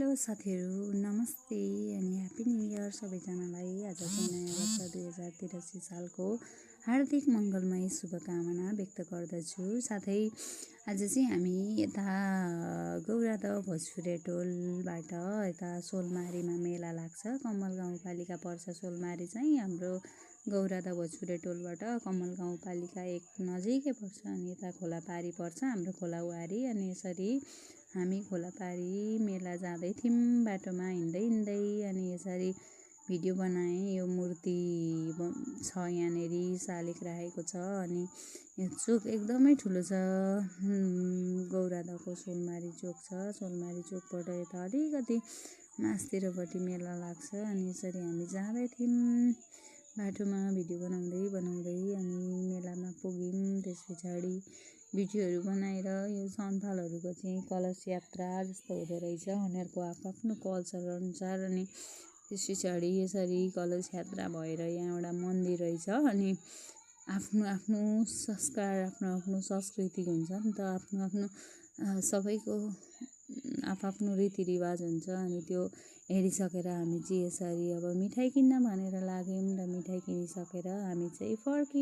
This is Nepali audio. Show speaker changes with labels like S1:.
S1: हेलो साथीहरू, नमस्ते अनि ह्याप्पी न्यू इयर सबैजनालाई। आज चाहिँ नयाँ वर्ष 2083 सालको हार्दिक मङ्गलमय शुभकामना व्यक्त गर्दछु। साथै आज चाहिँ हामी यता गौरादह भोजपुरे टोलबाट यता सोलमारीमा मेला लाग्छ। कमल गाउँपालिका पर्छ सोलमारी चाहिँ हाम्रो गौरादह भोजपुरे टोलबाट कमल गाउँपालिका एक नजिकै पर्छ अनि यता खोलापारी पर्छ हाम्रो खोलावारी। अनि यसरी हामी खोलापारी मेला जाँदै थियौँ, बाटोमा हिँड्दै हिँड्दै अनि यसरी भिडियो बनाएँ। यो मूर्ति छ यहाँनिर शालिग राखेको छ अनि यो चोक एकदमै ठुलो छ। गौरादहको सोलमारी चोक छ। सोलमारी चोकबाट यता अलिकति मास्तिरपट्टि मेला लाग्छ अनि यसरी हामी जाँदै थियौँ बाटोमा भिडियो बनाउँदै अनि मेलामा पुग्यौँ। त्यस पछाडि भिडियोहरू बनाएर यो सन्थालहरूको चाहिँ कलश यात्रा जस्तो हुँदो रहेछ उनीहरूको आफ्नो कल्चर अनुसार। अनि त्यस पछाडि यसरी कलश यात्रा भएर यहाँ एउटा मन्दिर रहेछ अनि आफ्नो आफ्नो संस्कार आफ्नो संस्कृति हुन्छ नि त, आफ्नो सबैको आफ्नो रीतिरिवाज हुन्छ। अनि त्यो हेरिसकेर हामी चाहिँ यसरी अब मिठाई किन्न भनेर लाग्यौँ र मिठाई किनिसकेर हामी चाहिँ फर्क्यौँ।